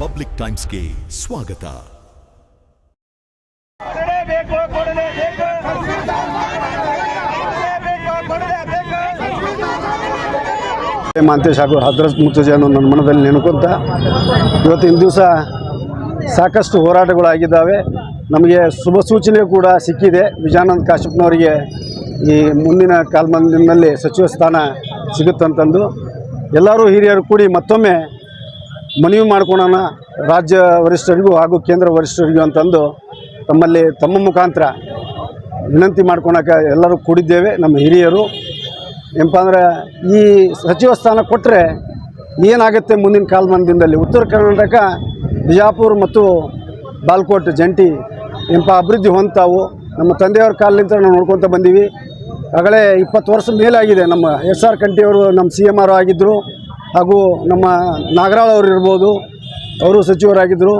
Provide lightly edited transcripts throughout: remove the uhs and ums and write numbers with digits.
Public ಟೈಮ್ಸ್ಗೆ ಸ್ವಾಗತ. ಮಾಂತೇಶ್ ಹಾಗೂ ಹಜರತ್ ಮುರ್ತುಜಾನ ನನ್ನ ಮನದಲ್ಲಿ ನೆನಕೊಂತ ಇವತ್ತಿನ ದಿವಸ ಸಾಕಷ್ಟು ಹೋರಾಟಗಳಾಗಿದ್ದಾವೆ. ನಮಗೆ ಶುಭ ಸೂಚನೆ ಕೂಡ ಸಿಕ್ಕಿದೆ. ವಿಜಯಾನಂದ ಕಾಶ್ಯಪ್ನವರಿಗೆ ಈ ಮುಂದಿನ ಕಾಲಮಾನದಲ್ಲಿ ಸಚಿವ ಸ್ಥಾನ ಸಿಗುತ್ತಂತಂದು ಎಲ್ಲರೂ ಹಿರಿಯರು ಕೂಡಿ ಮತ್ತೊಮ್ಮೆ ಮನವಿ ಮಾಡ್ಕೊಳ್ಳೋಣ ರಾಜ್ಯ ವರಿಷ್ಠರಿಗೂ ಹಾಗೂ ಕೇಂದ್ರ ವರಿಷ್ಠರಿಗೂ ಅಂತಂದು ತಮ್ಮ ಮುಖಾಂತರ ವಿನಂತಿ ಮಾಡ್ಕೊಳಕ್ಕೆ ಎಲ್ಲರೂ ಕೂಡಿದ್ದೇವೆ. ನಮ್ಮ ಹಿರಿಯರು ಏನಪ್ಪ ಅಂದ್ರೆ ಈ ಸಚಿವ ಸ್ಥಾನ ಕೊಟ್ಟರೆ ಏನಾಗುತ್ತೆ ಮುಂದಿನ ಕಾಲಮಾನದಲ್ಲಿ ಉತ್ತರ ಕರ್ನಾಟಕ ಬಿಜಾಪುರ ಮತ್ತು ಬಾಲ್ಕೋಟ್ ಜಂಟಿ ಏನಪ್ಪ ಅಭಿವೃದ್ಧಿ ಹೊಂದ್ತಾವು. ನಮ್ಮ ತಂದೆಯವ್ರ ಕಾಲದಿಂದ ನಾವು ನೋಡ್ಕೊತ ಬಂದೀವಿ. ಆಗಲೇ 20 ವರ್ಷ ಮೇಲಾಗಿದೆ. ನಮ್ಮ SR ಕಂಠಿಯವರು ನಮ್ಮ CMR ಆಗಿದ್ದರು, ಹಾಗೂ ನಮ್ಮ ನಾಗರಾಳ್ ಅವರು ಇರ್ಬೋದು, ಅವರು ಸಚಿವರಾಗಿದ್ದರು.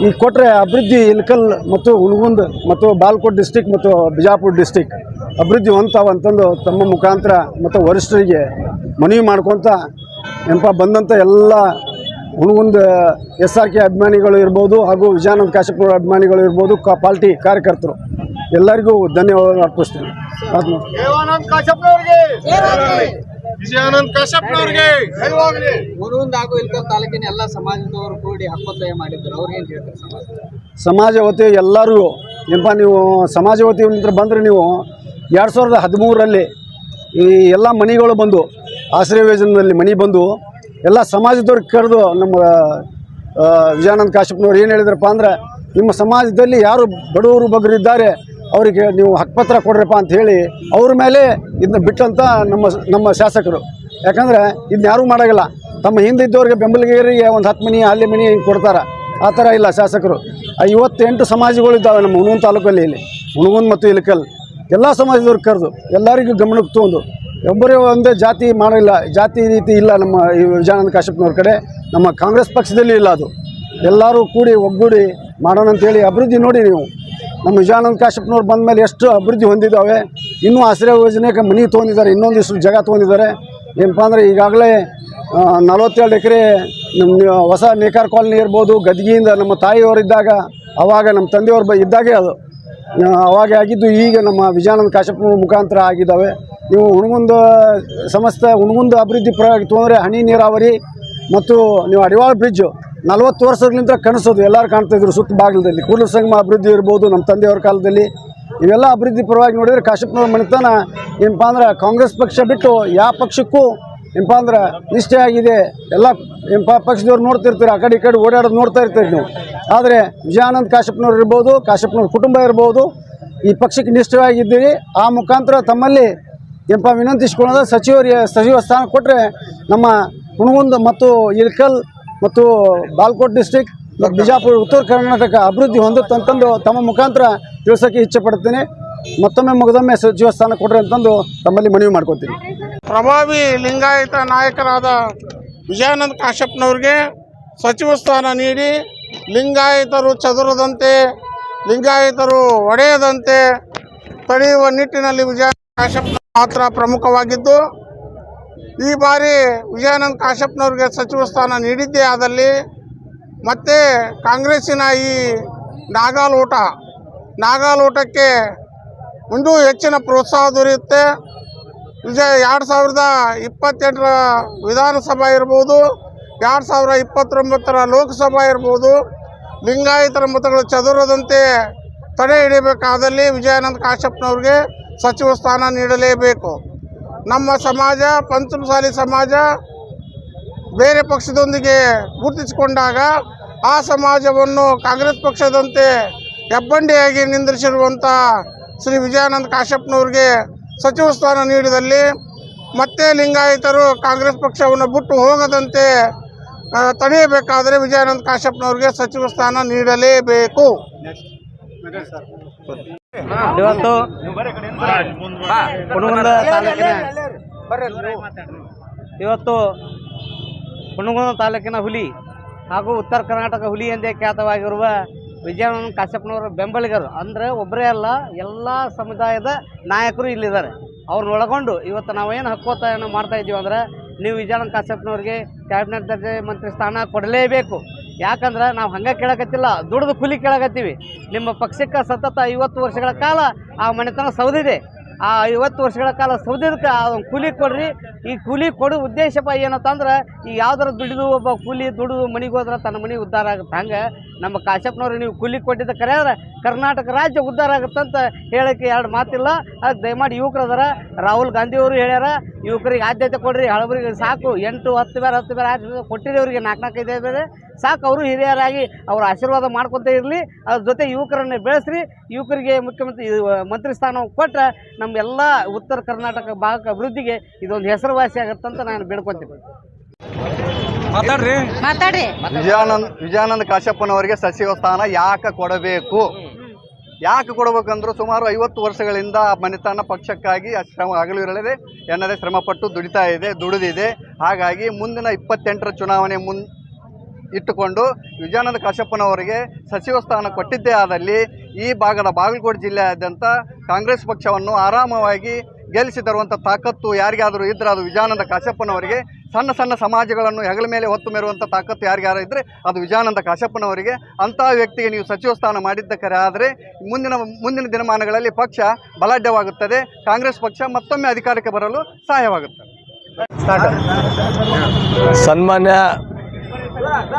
ಈಗ ಕೊಟ್ಟರೆ ಅಭಿವೃದ್ಧಿ ಇಲ್ಕಲ್ ಮತ್ತು ಹುನಗುಂದ ಮತ್ತು ಬಾಲ್ಕೋಟ್ ಡಿಸ್ಟಿಕ್ ಮತ್ತು ಬಿಜಾಪುರ ಡಿಸ್ಟಿಕ್ ಅಭಿವೃದ್ಧಿ ಹೊಂದ್ತಾವಂತಂದು ತಮ್ಮ ಮುಖಾಂತರ ಮತ್ತು ವರಿಷ್ಠರಿಗೆ ಮನವಿ ಮಾಡ್ಕೊತ ಏನಪ್ಪ ಬಂದಂಥ ಎಲ್ಲ ಹುನಗುಂದ SRK ಅಭಿಮಾನಿಗಳು ಇರ್ಬೋದು, ಹಾಗೂ ವಿಜಯಾನಂದ ಕಾಶ್ಯಪ್ನವರ ಅಭಿಮಾನಿಗಳು ಇರ್ಬೋದು, ಪಾರ್ಟಿ ಕಾರ್ಯಕರ್ತರು ಎಲ್ಲರಿಗೂ ಧನ್ಯವಾದ ಅರ್ಪಿಸ್ತೀನಿ. ವಿಜಯಾನಂದ ಕಾಶ್ಯಪ್ನವರಿಗೆ ಹುನಗುಂದ ಹಾಗೂ ಇಳಕಲ್ ತಾಲೂಕಿನ ಎಲ್ಲ ಸಮಾಜದವರು ಕೂಡಿ ಹಕ್ಕೊತ್ತಾಯ ಮಾಡಿದ್ರು. ಅವ್ರು ಏನು ಹೇಳ್ತಾರೆ? ಸಮಾಜ ವತಿ ಎಲ್ಲರೂ ಏನಪ್ಪ ನೀವು ಸಮಾಜ ವತಿಯಿಂದ ಬಂದರೆ ನೀವು 2013ರಲ್ಲಿ ಈ ಎಲ್ಲ ಮನೆಗಳು ಬಂದು ಆಶ್ರಯ ಯೋಜನೆಯಲ್ಲಿ ಮನೆ ಬಂದು ಎಲ್ಲ ಸಮಾಜದವ್ರಿಗೆ ಕರೆದು ನಮ್ಮ ವಿಜಯಾನಂದ ಕಾಶ್ಯಪ್ನವ್ರು ಏನು ಹೇಳಿದ್ರಪ್ಪ ಅಂದ್ರೆ, ನಿಮ್ಮ ಸಮಾಜದಲ್ಲಿ ಯಾರು ಬಡವರು ಬಗ್ಗರಿದ್ದಾರೆ ಅವರಿಗೆ ನೀವು ಹಕ್ಕುಪತ್ರ ಕೊಡ್ರಪ್ಪ ಅಂತ ಹೇಳಿ ಅವ್ರ ಮೇಲೆ ಇದನ್ನ ಬಿಟ್ಟಂತ ನಮ್ಮ ಶಾಸಕರು. ಯಾಕಂದರೆ ಇದನ್ನ ಯಾರೂ ಮಾಡೋಂಗಿಲ್ಲ. ತಮ್ಮ ಹಿಂದೆ ಇದ್ದವ್ರಿಗೆ ಬೆಂಬಲಿಗರಿಗೆ ಒಂದು 10 ಮನೆ ಅಲ್ಲಿ ಮನೆ ಕೊಡ್ತಾರೆ. ಆ ಥರ ಇಲ್ಲ ಶಾಸಕರು. 58 ಸಮಾಜಗಳಿದ್ದಾವೆ ನಮ್ಮ ಹುನಗುಂದ ತಾಲೂಕಲ್ಲಿ. ಇಲ್ಲಿ ಹುನಗುಂದ ಮತ್ತು ಇಳಕಲ್ ಎಲ್ಲ ಸಮಾಜದವ್ರಿಗೆ ಕರೆದು ಎಲ್ಲರಿಗೂ ಗಮನಕ್ಕೆ ತೊಗೊಂಡು ಒಬ್ಬರೇ ಒಂದೇ ಜಾತಿ ಮಾಡಿಲ್ಲ, ಜಾತಿ ರೀತಿ ಇಲ್ಲ ನಮ್ಮ ಈ ವಿಜಯಾನಂದ ಕಾಶ್ಯಪ್ನವ್ರ ಕಡೆ. ನಮ್ಮ ಕಾಂಗ್ರೆಸ್ ಪಕ್ಷದಲ್ಲಿ ಇಲ್ಲ. ಅದು ಎಲ್ಲರೂ ಕೂಡಿ ಒಗ್ಗೂಡಿ ಮಾಡೋಣ ಅಂತೇಳಿ ಅಭಿವೃದ್ಧಿ ನೋಡಿ ನೀವು ನಮ್ಮ ವಿಜಯಾನಂದ ಕಾಶ್ಯಪ್ನವ್ರು ಬಂದ ಮೇಲೆ ಎಷ್ಟು ಅಭಿವೃದ್ಧಿ ಹೊಂದಿದ್ದಾವೆ. ಇನ್ನೂ ಆಶ್ರಯ ಯೋಜನೆಗೆ ಮನೆ ತೊಗೊಂಡಿದ್ದಾರೆ, ಇನ್ನೊಂದಿಷ್ಟು ಜಾಗ ತೊಗೊಂಡಿದ್ದಾರೆ. ಏನಪ್ಪ ಅಂದರೆ ಈಗಾಗಲೇ 47 ಎಕರೆ ನಮ್ಮ ಹೊಸ ನೇಕಾರ ಕಾಲನಿ ಇರ್ಬೋದು, ಗದಗಿಯಿಂದ ನಮ್ಮ ತಾಯಿಯವರಿದ್ದಾಗ ಅವಾಗ ನಮ್ಮ ತಂದೆಯವ್ರು ಇದ್ದಾಗೆ ಅದು ಅವಾಗ ಆಗಿದ್ದು. ಈಗ ನಮ್ಮ ವಿಜಯಾನಂದ ಕಾಶ್ಯಪ್ನವ್ರ ಮುಖಾಂತರ ಆಗಿದ್ದಾವೆ. ನೀವು ಹುನಗುಂದ ಸಮಸ್ತ ಹುನಗುಂದ ಅಭಿವೃದ್ಧಿ ಪರವಾಗಿ ತೊಗೊಂಡ್ರೆ ಹನಿ ನೀರಾವರಿ ಮತ್ತು ನೀವು ಅಡಿವಾಳ ಬ್ರಿಡ್ಜು 40 ವರ್ಷಗಳಿಂದ ಕನಸೋದು ಎಲ್ಲರೂ ಕಾಣ್ತಾಯಿದ್ರು. ಸುತ್ತ ಬಾಗಿಲದಲ್ಲಿ ಕೂಡಲ ಸಂಗಮ ಅಭಿವೃದ್ಧಿ ಇರ್ಬೋದು ನಮ್ಮ ತಂದೆಯವ್ರ ಕಾಲದಲ್ಲಿ. ಇವೆಲ್ಲ ಅಭಿವೃದ್ಧಿ ಪರವಾಗಿ ನೋಡಿದರೆ ಕಾಶ್ಯಪ್ನವ್ರ ಮನೆತನ ಏನಪ್ಪ ಅಂದ್ರೆ ಕಾಂಗ್ರೆಸ್ ಪಕ್ಷ ಬಿಟ್ಟು ಯಾವ ಪಕ್ಷಕ್ಕೂ ಏನಪ್ಪ ಅಂದ್ರೆ ನಿಷ್ಠೆ ಆಗಿದೆ. ಎಲ್ಲ ಏನಪ್ಪ ಪಕ್ಷದವ್ರು ನೋಡ್ತಿರ್ತೀರಿ, ಆ ಕಡೆ ಈ ಕಡೆ ಓಡಾಡೋದು ನೋಡ್ತಾ ಇರ್ತೀರಿ ನೀವು. ಆದರೆ ವಿಜಯಾನಂದ ಕಾಶ್ಯಪ್ನವ್ರು ಇರ್ಬೋದು, ಕಾಶ್ಯಪ್ನವ್ರ ಕುಟುಂಬ ಇರ್ಬೋದು, ಈ ಪಕ್ಷಕ್ಕೆ ನಿಷ್ಠವಾಗಿದ್ದೀರಿ. ಆ ಮುಖಾಂತರ ತಮ್ಮಲ್ಲಿ ಏನಪ್ಪ ವಿನಂತಿಸ್ಕೊಳ್ಳೋದು ಸಚಿವ ಸ್ಥಾನ ಕೊಟ್ಟರೆ ನಮ್ಮ ಹುನಗುಂದ ಮತ್ತು ಇಳಕಲ್ ಮತ್ತು ಬಾಲ್ಕೋಟ್ ಡಿಸ್ಟಿಕ್ ಬಿಜಾಪುರ ಉತ್ತರ ಕರ್ನಾಟಕ ಅಭಿವೃದ್ಧಿ ಹೊಂದುತ್ತಂತಂದು ತಮ್ಮ ಮುಖಾಂತರ ತಿಳಿಸೋಕ್ಕೆ ಇಚ್ಛೆ ಪಡ್ತೀನಿ. ಮತ್ತೊಮ್ಮೆ ಮುಗಿದೊಮ್ಮೆ ಸಚಿವ ಸ್ಥಾನ ಕೊಡ್ರಿ ಅಂತಂದು ತಮ್ಮಲ್ಲಿ ಮನವಿ ಮಾಡ್ಕೊತೀನಿ. ಪ್ರಭಾವಿ ಲಿಂಗಾಯತ ನಾಯಕರಾದ ವಿಜಯಾನಂದ ಕಾಶ್ಯಪ್ನವ್ರಿಗೆ ಸಚಿವ ಸ್ಥಾನ ನೀಡಿ ಲಿಂಗಾಯತರು ಚದುರದಂತೆ, ಲಿಂಗಾಯತರು ಒಡೆಯದಂತೆ ತಡೆಯುವ ನಿಟ್ಟಿನಲ್ಲಿ ವಿಜಯಾನಂದ ಕಾಶ್ಯಪ್ನ ಪಾತ್ರ ಪ್ರಮುಖವಾಗಿದ್ದು, ಈ ಬಾರಿ ವಿಜಯಾನಂದ ಕಾಶ್ಯಪ್ನವ್ರಿಗೆ ಸಚಿವ ಸ್ಥಾನ ನೀಡಿದ್ದೇ ಆದಲ್ಲಿ ಮತ್ತೆ ಕಾಂಗ್ರೆಸ್ಸಿನ ಈ ನಾಗಾಲೋಟಕ್ಕೆ ಇನ್ನೂ ಹೆಚ್ಚಿನ ಪ್ರೋತ್ಸಾಹ ದೊರೆಯುತ್ತೆ. 2028ರ ವಿಧಾನಸಭಾ ಇರ್ಬೋದು, 2029ರ ಲೋಕಸಭಾ ಇರ್ಬೋದು, ಲಿಂಗಾಯತರ ಮತಗಳು ಚದುರದಂತೆ ತಡೆ ಹಿಡಿಯಬೇಕಾದಲ್ಲಿ ವಿಜಯಾನಂದ ಕಾಶ್ಯಪ್ನವ್ರಿಗೆ ಸಚಿವ ಸ್ಥಾನ ನೀಡಲೇಬೇಕು. ನಮ್ಮ ಸಮಾಜ, ಪಂಚಮಸಾಲಿ ಸಮಾಜ ಬೇರೆ ಪಕ್ಷದೊಂದಿಗೆ ಗುರುತಿಸಿಕೊಂಡಾಗ ಆ ಸಮಾಜವನ್ನು ಕಾಂಗ್ರೆಸ್ ಪಕ್ಷದಂತೆ ಹೆಬ್ಬಂಡಿಯಾಗಿ ನಿಂದಿರಿಸಿರುವಂಥ ಶ್ರೀ ವಿಜಯಾನಂದ ಕಾಶ್ಯಪ್ನವ್ರಿಗೆ ಸಚಿವ ಸ್ಥಾನ ನೀಡಿದಲ್ಲಿ ಮತ್ತೆ ಲಿಂಗಾಯತರು ಕಾಂಗ್ರೆಸ್ ಪಕ್ಷವನ್ನು ಬಿಟ್ಟು ಹೋಗದಂತೆ ತಡೆಯಬೇಕಾದರೆ ವಿಜಯಾನಂದ ಕಾಶ್ಯಪ್ನವ್ರಿಗೆ ಸಚಿವ ಸ್ಥಾನ ನೀಡಲೇಬೇಕು. ಇವತ್ತು ಹುನಗುಂದ ತಾಲೂಕಿನ ಹುಲಿ ಹಾಗೂ ಉತ್ತರ ಕರ್ನಾಟಕ ಹುಲಿ ಎಂದೇ ಖ್ಯಾತವಾಗಿರುವ ವಿಜಯಾನಂದ ಕಾಶ್ಯಪ್ನವರ ಬೆಂಬಲಿಗರು ಅಂದರೆ ಒಬ್ಬರೇ ಅಲ್ಲ, ಎಲ್ಲ ಸಮುದಾಯದ ನಾಯಕರು ಇಲ್ಲಿದ್ದಾರೆ. ಅವ್ರನ್ನ ಒಳಗೊಂಡು ಇವತ್ತು ನಾವೇನು ಹಕ್ಕೊತ್ತಾಯನ ಮಾಡ್ತಾ ಇದ್ದೀವಿ ಅಂದರೆ, ನೀವು ವಿಜಯಾನಂದ ಕಾಶ್ಯಪ್ನವ್ರಿಗೆ ಕ್ಯಾಬಿನೆಟ್ ದರ್ಜೆ ಮಂತ್ರಿ ಸ್ಥಾನ ಕೊಡಲೇಬೇಕು. ಯಾಕಂದ್ರೆ ನಾವು ಹಂಗೆ ಕೇಳಕತ್ತಿಲ್ಲ, ದುಡ್ದು ಕೂಲಿ ಕೇಳಕತ್ತೀವಿ. ನಿಮ್ಮ ಪಕ್ಷಕ್ಕೆ ಸತತ 50 ವರ್ಷಗಳ ಕಾಲ ಆ ಮನೆತನ ಸೌದಿದೆ. ಆ 50 ವರ್ಷಗಳ ಕಾಲ ಸೌದಿದಕ್ಕೆ ಅದನ್ನು ಕೂಲಿ ಕೊಡ್ರಿ. ಈ ಕೂಲಿ ಕೊಡೋ ಉದ್ದೇಶಪ್ಪ ಏನಂತಂದ್ರೆ, ಈ ಯಾವ್ದಾರ ದುಡಿದು ಒಬ್ಬ ಕೂಲಿ ದುಡಿದು ಮನೆಗೆ ಹೋದ್ರೆ ತನ್ನ ಮನೆ ಉದ್ಧಾರ ಆಗುತ್ತೆ. ಹಂಗೆ ನಮ್ಮ ಕಾಶ್ಯಪ್ನವ್ರು ನೀವು ಕೂಲಿ ಕೊಟ್ಟಿದ್ದ ಕರೆಯಾದ್ರೆ ಕರ್ನಾಟಕ ರಾಜ್ಯ ಉದ್ಧಾರ ಆಗುತ್ತಂತ ಹೇಳೋಕ್ಕೆ ಎರಡು ಮಾತಿಲ್ಲ. ಅದು ದಯಮಾಡಿ ಯುವಕರು ಅದಾರ, ರಾಹುಲ್ ಗಾಂಧಿಯವರು ಹೇಳ್ಯಾರ, ಯುವಕರಿಗೆ ಆದ್ಯತೆ ಕೊಡ್ರಿ, ಹಳಬರಿಗೆ ಸಾಕು 8 10 ಬೇರೆ 10 ಬೇರೆ ಆದ್ಯತೆ ಕೊಟ್ಟಿದ್ದೇವ್ರಿಗೆ 4 5 ಬೇರೆ ಸಾಕು. ಅವರು ಹಿರಿಯರಾಗಿ ಅವ್ರ ಆಶೀರ್ವಾದ ಮಾಡ್ಕೊತ ಇರಲಿ. ಅದ್ರ ಜೊತೆ ಯುವಕರನ್ನು ಬೆಳೆಸ್ರಿ. ಯುವಕರಿಗೆ ಮುಖ್ಯಮಂತ್ರಿ ಮಂತ್ರಿ ಸ್ಥಾನ ಕೊಟ್ಟರೆ ನಮ್ಮೆಲ್ಲ ಉತ್ತರ ಕರ್ನಾಟಕ ಭಾಗಕ್ಕೆ ಅಭಿವೃದ್ಧಿಗೆ ಇದೊಂದು ಹೆಸರುವಾಸಿ ಆಗುತ್ತಂತ ನಾನು ಬೇಡ್ಕೊತೀನಿ. ಮಾತಾಡ್ರಿ. ವಿಜಯಾನಂದ ಕಾಶ್ಯಪ್ಪನವರಿಗೆ ಸಚಿವ ಸ್ಥಾನ ಯಾಕೆ ಕೊಡಬೇಕು? ಯಾಕೆ ಕೊಡಬೇಕಂದ್ರೆ ಸುಮಾರು 50 ವರ್ಷಗಳಿಂದ ಮನೆತನ ಪಕ್ಷಕ್ಕಾಗಿ ಶ್ರಮ ಹಗಲಿರಲಿದೆ ಎನ್ನದೇ ಶ್ರಮಪಟ್ಟು ದುಡಿದಿದೆ. ಹಾಗಾಗಿ ಮುಂದಿನ 28ರ ಚುನಾವಣೆ ಇಟ್ಟುಕೊಂಡು ವಿಜಯಾನಂದ ಕಾಶ್ಯಪ್ಪನವರಿಗೆ ಸಚಿವ ಸ್ಥಾನ ಕೊಟ್ಟಿದ್ದೇ ಆದಲ್ಲಿ ಈ ಭಾಗದ ಬಾಗಲಕೋಟೆ ಜಿಲ್ಲೆಯಾದ್ಯಂತ ಕಾಂಗ್ರೆಸ್ ಪಕ್ಷವನ್ನು ಆರಾಮವಾಗಿ ಗೆಲ್ಲಿಸಿ ತರುವಂಥ ತಾಕತ್ತು ಯಾರಿಗಾದರೂ ಇದ್ದರೆ ಅದು ವಿಜಯಾನಂದ ಕಾಶ್ಯಪ್ಪನವರಿಗೆ. ಸಣ್ಣ ಸಣ್ಣ ಸಮಾಜಗಳನ್ನು ಹೆಗಲ ಮೇಲೆ ಹೊತ್ತು ಮೇರುವಂಥ ತಾಕತ್ತು ಯಾರಿಗಾರು ಇದ್ದರೆ ಅದು ವಿಜಯಾನಂದ ಕಾಶ್ಯಪ್ಪನವರಿಗೆ. ಅಂತಹ ವ್ಯಕ್ತಿಗೆ ನೀವು ಸಚಿವ ಸ್ಥಾನ ಮಾಡಿದ್ದಕ್ಕರೆ ಆದರೆ ಮುಂದಿನ ದಿನಮಾನಗಳಲ್ಲಿ ಪಕ್ಷ ಬಲಾಢ್ಯವಾಗುತ್ತದೆ. ಕಾಂಗ್ರೆಸ್ ಪಕ್ಷ ಮತ್ತೊಮ್ಮೆ ಅಧಿಕಾರಕ್ಕೆ ಬರಲು ಸಹಾಯವಾಗುತ್ತದೆ. ಸನ್ಮಾನ್ಯ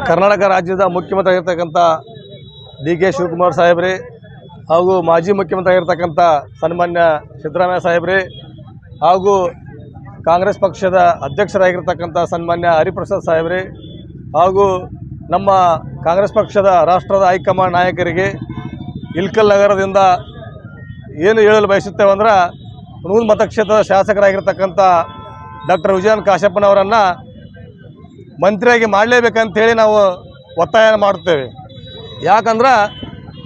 ಕರ್ನಾಟಕ ರಾಜ್ಯದ ಮುಖ್ಯಮಂತ್ರಿ ಆಗಿರ್ತಕ್ಕಂಥ ಡಿ.ಕೆ. ಶಿವಕುಮಾರ್ ಸಾಹೇಬ್ರೆ ಹಾಗೂ ಮಾಜಿ ಮುಖ್ಯಮಂತ್ರಿ ಆಗಿರ್ತಕ್ಕಂಥ ಸನ್ಮಾನ್ಯ ಸಿದ್ದರಾಮಯ್ಯ ಸಾಹೇಬ್ರೆ ಹಾಗೂ ಕಾಂಗ್ರೆಸ್ ಪಕ್ಷದ ಅಧ್ಯಕ್ಷರಾಗಿರ್ತಕ್ಕಂಥ ಸನ್ಮಾನ್ಯ ಹರಿಪ್ರಸಾದ್ ಸಾಹೇಬ್ರೆ ಹಾಗೂ ನಮ್ಮ ಕಾಂಗ್ರೆಸ್ ಪಕ್ಷದ ರಾಷ್ಟ್ರದ ಹೈಕಮಾಂಡ್ ನಾಯಕರಿಗೆ ಇಲ್ಕಲ್ ನಗರದಿಂದ ಏನು ಹೇಳಲು ಬಯಸುತ್ತೇವೆ ಅಂದ್ರೆ, ಹುನಗುಂದ ಮತಕ್ಷೇತ್ರದ ಶಾಸಕರಾಗಿರ್ತಕ್ಕಂಥ ಡಾಕ್ಟರ್ ವಿಜಯಾನಂದ ಕಾಶ್ಯಪ್ಪನವರನ್ನು ಮಂತ್ರಿಯಾಗಿ ಮಾಡಲೇಬೇಕಂತೇಳಿ ನಾವು ಒತ್ತಾಯ ಮಾಡುತ್ತೇವೆ. ಯಾಕಂದ್ರೆ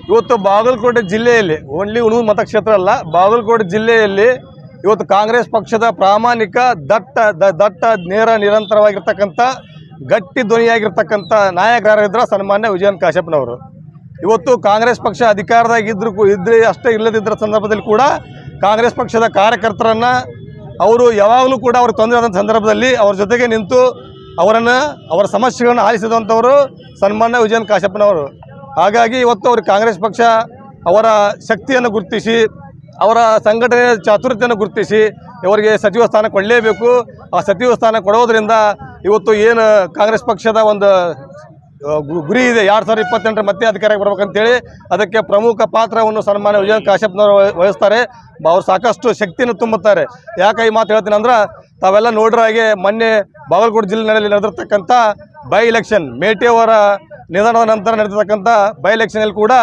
ಇವತ್ತು ಬಾಗಲಕೋಟೆ ಜಿಲ್ಲೆಯಲ್ಲಿ ಓನ್ಲಿ ಹುನಗುಂದ ಮತಕ್ಷೇತ್ರ ಅಲ್ಲ, ಬಾಗಲಕೋಟೆ ಜಿಲ್ಲೆಯಲ್ಲಿ ಇವತ್ತು ಕಾಂಗ್ರೆಸ್ ಪಕ್ಷದ ಪ್ರಾಮಾಣಿಕ ದಟ್ಟ ನೇರ ನಿರಂತರವಾಗಿರ್ತಕ್ಕಂಥ ಗಟ್ಟಿ ಧ್ವನಿಯಾಗಿರ್ತಕ್ಕಂಥ ನಾಯಕರಾಗಿದ್ದರೆ ಸನ್ಮಾನ್ಯ ವಿಜಯಾನಂದ ಕಾಶ್ಯಪ್ಪನವರು. ಇವತ್ತು ಕಾಂಗ್ರೆಸ್ ಪಕ್ಷ ಅಧಿಕಾರದಾಗ ಇದ್ರೆ ಅಷ್ಟೇ ಇಲ್ಲದಿದ್ದ ಸಂದರ್ಭದಲ್ಲಿ ಕೂಡ ಕಾಂಗ್ರೆಸ್ ಪಕ್ಷದ ಕಾರ್ಯಕರ್ತರನ್ನು ಅವರು ಯಾವಾಗಲೂ ಕೂಡ ಅವ್ರಿಗೆ ತೊಂದರೆ ಆದಂಥ ಸಂದರ್ಭದಲ್ಲಿ ಅವ್ರ ಜೊತೆಗೆ ನಿಂತು ಅವರ ಸಮಸ್ಯೆಗಳನ್ನು ಆಲಿಸಿದಂಥವರು ಸನ್ಮಾನ್ಯ ವಿಜಯಾನಂದ ಕಾಶ್ಯಪ್ಪನವರು. ಹಾಗಾಗಿ ಇವತ್ತು ಅವರು ಕಾಂಗ್ರೆಸ್ ಪಕ್ಷ ಅವರ ಶಕ್ತಿಯನ್ನು ಗುರುತಿಸಿ, ಅವರ ಸಂಘಟನೆಯ ಚಾತುರ್ಯತೆಯನ್ನು ಗುರುತಿಸಿ ಇವರಿಗೆ ಸಚಿವ ಸ್ಥಾನ ಕೊಡಲೇಬೇಕು. ಆ ಸಚಿವ ಸ್ಥಾನ ಕೊಡೋದ್ರಿಂದ ಇವತ್ತು ಏನು ಕಾಂಗ್ರೆಸ್ ಪಕ್ಷದ ಒಂದು ಗುರಿ ಇದೆ 2028 ಮತ್ತೆ ಅಧಿಕಾರಕ್ಕೆ ಬರ್ಬೇಕಂತೇಳಿ, ಅದಕ್ಕೆ ಪ್ರಮುಖ ಪಾತ್ರವನ್ನು ಸನ್ಮಾನ್ಯ ವಿಜಯಾನಂದ ಕಾಶ್ಯಪ್ಪನವರು ವಹಿಸ್ತಾರೆ. ಅವ್ರು ಸಾಕಷ್ಟು ಶಕ್ತಿಯನ್ನು ತುಂಬುತ್ತಾರೆ. ಯಾಕೆ ಈ ಮಾತು ಹೇಳ್ತೀನಿ ಅಂದ್ರೆ, ತಾವೆಲ್ಲ ನೋಡ್ರ ಹಾಗೆ ಮೊನ್ನೆ ಬಾಗಲಕೋಟೆ ಜಿಲ್ಲೆಯಲ್ಲಿ ನಡೆದಿರ್ತಕ್ಕಂಥ ಬೈ ಎಲೆಕ್ಷನ್, ಮೇಟಿಯವರ ನಿಧನದ ನಂತರ ನಡೆದಿರ್ತಕ್ಕಂಥ ಬೈ ಎಲೆಕ್ಷನಲ್ಲಿ ಕೂಡ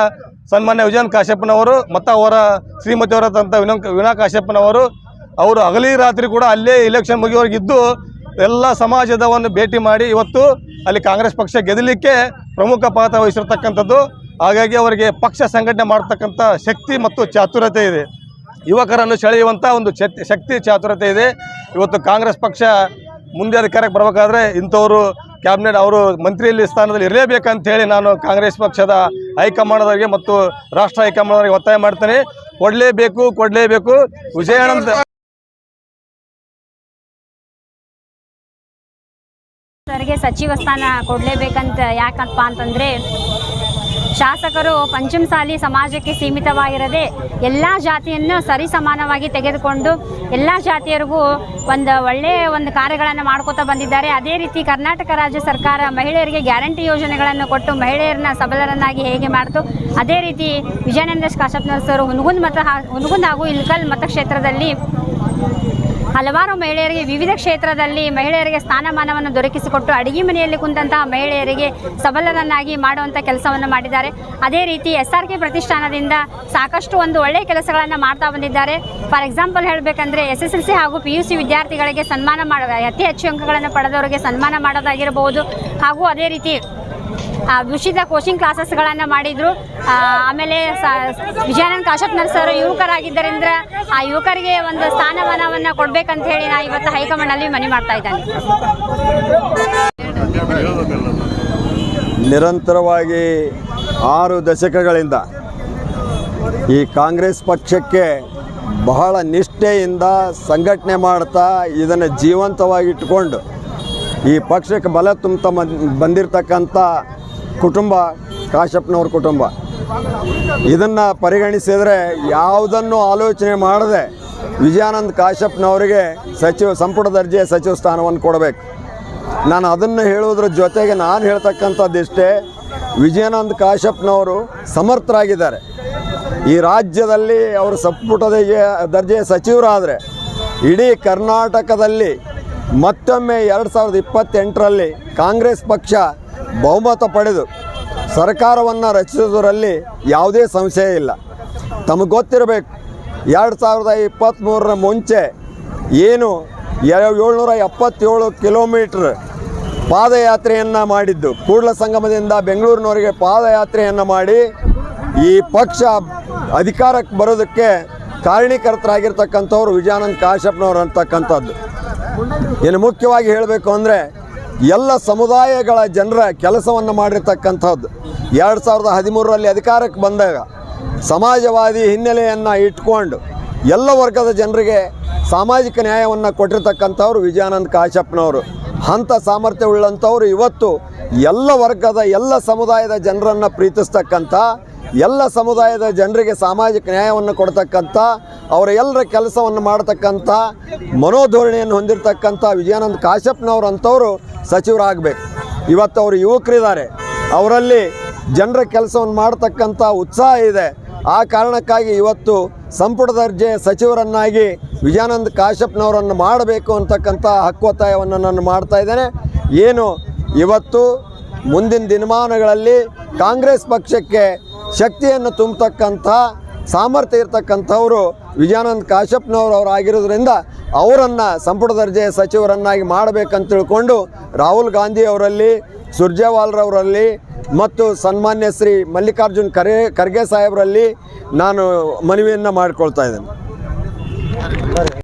ಸನ್ಮಾನ್ಯ ವಿಜಯಾನಂದ ಕಾಶ್ಯಪ್ಪನವರು ಮತ್ತು ಅವರ ಶ್ರೀಮತಿಯವರಾದಂಥ ವೀಣಾ ಕಾಶ್ಯಪ್ಪನವರು ಅವರು ಹಗಲಿ ರಾತ್ರಿ ಕೂಡ ಅಲ್ಲೇ ಇಲೆಕ್ಷನ್ ಮುಗಿಯೋರ್ಗಿದ್ದು ಎಲ್ಲ ಸಮಾಜದವನ್ನು ಭೇಟಿ ಮಾಡಿ ಇವತ್ತು ಅಲ್ಲಿ ಕಾಂಗ್ರೆಸ್ ಪಕ್ಷ ಗೆಲ್ಲಲಿಕ್ಕೆ ಪ್ರಮುಖ ಪಾತ್ರ ವಹಿಸಿರ್ತಕ್ಕಂಥದ್ದು. ಹಾಗಾಗಿ ಅವರಿಗೆ ಪಕ್ಷ ಸಂಘಟನೆ ಮಾಡತಕ್ಕಂಥ ಶಕ್ತಿ ಮತ್ತು ಚಾತುರ್ಯತೆ ಇದೆ. ಯುವಕರನ್ನು ಸೆಳೆಯುವಂಥ ಒಂದು ಶಕ್ತಿ ಚಾತುರ್ಯತೆ ಇದೆ. ಇವತ್ತು ಕಾಂಗ್ರೆಸ್ ಪಕ್ಷ ಮುಂದೆ ಅಧಿಕಾರಕ್ಕೆ ಬರಬೇಕಾದ್ರೆ ಇಂಥವರು ಕ್ಯಾಬಿನೆಟ್ ಅವರು ಮಂತ್ರಿಯಲ್ಲಿ ಸ್ಥಾನದಲ್ಲಿ ಇರಲೇಬೇಕಂತೇಳಿ ನಾನು ಕಾಂಗ್ರೆಸ್ ಪಕ್ಷದ ಹೈಕಮಾಂಡ್ದವರಿಗೆ ಮತ್ತು ರಾಷ್ಟ್ರ ಹೈಕಮಾಂಡ್ದವರಿಗೆ ಒತ್ತಾಯ ಮಾಡ್ತೇನೆ. ಕೊಡಲೇಬೇಕು. ವಿಜಯಾನಂದ ಸರ್ಗೆ ಸಚಿವ ಸ್ಥಾನ ಕೊಡಲೇಬೇಕಂತ ಯಾಕಪ್ಪ ಅಂತಂದರೆ, ಶಾಸಕರು ಪಂಚಮಸಾಲಿ ಸಮಾಜಕ್ಕೆ ಸೀಮಿತವಾಗಿರದೆ ಎಲ್ಲ ಜಾತಿಯನ್ನು ಸರಿ ಸಮಾನವಾಗಿ ತೆಗೆದುಕೊಂಡು ಎಲ್ಲ ಜಾತಿಯರಿಗೂ ಒಳ್ಳೆಯ ಕಾರ್ಯಗಳನ್ನು ಮಾಡ್ಕೋತಾ ಬಂದಿದ್ದಾರೆ. ಅದೇ ರೀತಿ ಕರ್ನಾಟಕ ರಾಜ್ಯ ಸರ್ಕಾರ ಮಹಿಳೆಯರಿಗೆ ಗ್ಯಾರಂಟಿ ಯೋಜನೆಗಳನ್ನು ಕೊಟ್ಟು ಮಹಿಳೆಯರನ್ನ ಸಬಲರನ್ನಾಗಿ ಹೇಗೆ ಮಾಡ್ತು, ಅದೇ ರೀತಿ ವಿಜಯಾನಂದ ಕಾಶ್ಯಪ್ಪನವರು ಸರ್ ಹುನಗುಂದ ಹಾಗೂ ಇಲ್ಕಲ್ ಮತಕ್ಷೇತ್ರದಲ್ಲಿ ಹಲವಾರು ಮಹಿಳೆಯರಿಗೆ ವಿವಿಧ ಕ್ಷೇತ್ರದಲ್ಲಿ ಮಹಿಳೆಯರಿಗೆ ಸ್ಥಾನಮಾನವನ್ನು ದೊರಕಿಸಿಕೊಟ್ಟು ಅಡುಗೆ ಮನೆಯಲ್ಲಿ ಕುಂತಹ ಮಹಿಳೆಯರಿಗೆ ಸಬಲರನ್ನಾಗಿ ಮಾಡುವಂಥ ಕೆಲಸವನ್ನು ಮಾಡಿದ್ದಾರೆ. ಅದೇ ರೀತಿ SRK ಪ್ರತಿಷ್ಠಾನದಿಂದ ಸಾಕಷ್ಟು ಒಳ್ಳೆಯ ಕೆಲಸಗಳನ್ನು ಮಾಡ್ತಾ ಬಂದಿದ್ದಾರೆ. ಫಾರ್ ಎಕ್ಸಾಂಪಲ್ ಹೇಳಬೇಕಂದ್ರೆ SSLC ಹಾಗೂ PUC ವಿದ್ಯಾರ್ಥಿಗಳಿಗೆ ಸನ್ಮಾನ ಅತಿ ಹೆಚ್ಚು ಅಂಕಗಳನ್ನು ಪಡೆದವರಿಗೆ ಸನ್ಮಾನ ಮಾಡೋದಾಗಿರಬಹುದು. ಹಾಗೂ ಅದೇ ರೀತಿ ಉಚಿತ ಕೋಚಿಂಗ್ ಕ್ಲಾಸಸ್ಗಳನ್ನು ಮಾಡಿದರು. ಆಮೇಲೆ ವಿಜಯಾನಂದ ಕಾಶ್ಯಪ್ಪನವರು ಸರ್ ಯುವಕರಾಗಿದ್ದರಿಂದ ಆ ಯುವಕರಿಗೆ ಒಂದು ಸ್ಥಾನಮಾನವನ್ನು ಕೊಡಬೇಕಂತ ಹೇಳಿ ನಾನು ಇವತ್ತು ಹೈಕಮಾಂಡಲ್ಲಿ ಮನವಿ ಮಾಡ್ತಾ ಇದ್ದೇನೆ. ನಿರಂತರವಾಗಿ 6 ದಶಕಗಳಿಂದ ಈ ಕಾಂಗ್ರೆಸ್ ಪಕ್ಷಕ್ಕೆ ಬಹಳ ನಿಷ್ಠೆಯಿಂದ ಸಂಘಟನೆ ಮಾಡ್ತಾ ಇದನ್ನು ಜೀವಂತವಾಗಿಟ್ಟುಕೊಂಡು ಈ ಪಕ್ಷಕ್ಕೆ ಬಲ ತುಂಬುತ್ತಾ ಬಂದಿರತಕ್ಕಂಥ ಕುಟುಂಬ ಕಾಶಪ್ಪನವ್ರ ಕುಟುಂಬ. ಇದನ್ನು ಪರಿಗಣಿಸಿದರೆ ಯಾವುದನ್ನು ಆಲೋಚನೆ ಮಾಡದೆ ವಿಜಯಾನಂದ ಕಾಶಪ್ಪನವರಿಗೆ ಸಂಪುಟ ದರ್ಜೆಯ ಸಚಿವ ಸ್ಥಾನವನ್ನು ಕೊಡಬೇಕು. ನಾನು ಅದನ್ನು ಹೇಳುವುದ್ರ ಜೊತೆಗೆ ನಾನು ಹೇಳ್ತಕ್ಕಂಥದ್ದಿಷ್ಟೇ, ವಿಜಯಾನಂದ ಕಾಶಪ್ಪನವರು ಸಮರ್ಥರಾಗಿದ್ದಾರೆ. ಈ ರಾಜ್ಯದಲ್ಲಿ ಅವರು ಸಂಪುಟ ದರ್ಜೆಯ ಸಚಿವರಾದರೆ ಇಡೀ ಕರ್ನಾಟಕದಲ್ಲಿ ಮತ್ತೊಮ್ಮೆ 2028ರಲ್ಲಿ ಕಾಂಗ್ರೆಸ್ ಪಕ್ಷ ಬಹುಮತ ಪಡೆದು ಸರ್ಕಾರವನ್ನು ರಚಿಸುವುದರಲ್ಲಿ ಯಾವುದೇ ಸಂಶಯ ಇಲ್ಲ. ತಮಗೆ ಗೊತ್ತಿರಬೇಕು, 2023ರ ಮುಂಚೆ ಏನು 777 ಕಿಲೋಮೀಟ್ರ್ ಪಾದಯಾತ್ರೆಯನ್ನು ಮಾಡಿದ್ದು, ಕೂಡಲ ಸಂಗಮದಿಂದ ಬೆಂಗಳೂರಿನವರೆಗೆ ಪಾದಯಾತ್ರೆಯನ್ನು ಮಾಡಿ ಈ ಪಕ್ಷ ಅಧಿಕಾರಕ್ಕೆ ಬರೋದಕ್ಕೆ ಕಾರಣೀಕರ್ತರಾಗಿರ್ತಕ್ಕಂಥವ್ರು ವಿಜಯಾನಂದ ಕಾಶಪ್ಪನವರು ಅಂತಕ್ಕಂಥದ್ದು. ಇನ್ನು ಮುಖ್ಯವಾಗಿ ಹೇಳಬೇಕು ಅಂದರೆ ಎಲ್ಲ ಸಮುದಾಯಗಳ ಜನರ ಕೆಲಸವನ್ನು ಮಾಡಿರ್ತಕ್ಕಂಥದ್ದು. 2013ರಲ್ಲಿ ಅಧಿಕಾರಕ್ಕೆ ಬಂದಾಗ ಸಮಾಜವಾದಿ ಹಿನ್ನೆಲೆಯನ್ನು ಇಟ್ಕೊಂಡು ಎಲ್ಲ ವರ್ಗದ ಜನರಿಗೆ ಸಾಮಾಜಿಕ ನ್ಯಾಯವನ್ನು ಕೊಟ್ಟಿರ್ತಕ್ಕಂಥವ್ರು ವಿಜಯಾನಂದ ಕಾಶಪ್ಪನವರು. ಅಂಥ ಸಾಮರ್ಥ್ಯವುಳ್ಳಂಥವ್ರು ಇವತ್ತು ಎಲ್ಲ ವರ್ಗದ ಎಲ್ಲ ಸಮುದಾಯದ ಜನರನ್ನು ಪ್ರೀತಿಸ್ತಕ್ಕಂಥ, ಎಲ್ಲ ಸಮುದಾಯದ ಜನರಿಗೆ ಸಾಮಾಜಿಕ ನ್ಯಾಯವನ್ನು ಕೊಡ್ತಕ್ಕಂಥ, ಅವರ ಎಲ್ಲರ ಕೆಲಸವನ್ನು ಮಾಡ್ತಕ್ಕಂಥ ಮನೋಧೋರಣೆಯನ್ನು ಹೊಂದಿರತಕ್ಕಂಥ ವಿಜಯಾನಂದ ಕಾಶಪ್ಪನವರು ಅಂಥವರು ಸಚಿವರಾಗಬೇಕು. ಇವತ್ತು ಅವರು ಯುವಕರಿದ್ದಾರೆ, ಅವರಲ್ಲಿ ಜನರ ಕೆಲಸವನ್ನು ಮಾಡ್ತಕ್ಕಂಥ ಉತ್ಸಾಹ ಇದೆ. ಆ ಕಾರಣಕ್ಕಾಗಿ ಇವತ್ತು ಸಂಪುಟ ದರ್ಜೆಯ ಸಚಿವರನ್ನಾಗಿ ವಿಜಯಾನಂದ ಕಾಶಪ್ಪನವರನ್ನು ಮಾಡಬೇಕು ಅಂತಕ್ಕಂಥ ಹಕ್ಕೊತ್ತಾಯವನ್ನು ನಾನು ಮಾಡ್ತಾ ಇದ್ದೇನೆ. ಏನು ಇವತ್ತು ಮುಂದಿನ ದಿನಮಾನಗಳಲ್ಲಿ ಕಾಂಗ್ರೆಸ್ ಪಕ್ಷಕ್ಕೆ ಶಕ್ತಿಯನ್ನು ತುಂಬತಕ್ಕಂಥ ಸಾಮರ್ಥ್ಯ ಇರತಕ್ಕಂಥವರು ವಿಜಯಾನಂದ ಕಾಶಪ್ಪನವರು ಆಗಿರೋದ್ರಿಂದ ಅವರನ್ನು ಸಂಪುಟ ದರ್ಜೆಯ ಸಚಿವರನ್ನಾಗಿ ಮಾಡಬೇಕಂತ ತಿಳ್ಕೊಂಡು ರಾಹುಲ್ ಗಾಂಧಿ ಅವರಲ್ಲಿ, ಸುರ್ಜೇವಾಲ್ರವರಲ್ಲಿ ಮತ್ತು ಸನ್ಮಾನ್ಯ ಶ್ರೀ ಮಲ್ಲಿಕಾರ್ಜುನ್ ಖರ್ಗೆ ಸಾಹೇಬರಲ್ಲಿ ನಾನು ಮನವಿಯನ್ನು ಮಾಡಿಕೊಳ್ತಾ ಇದ್ದೇನೆ.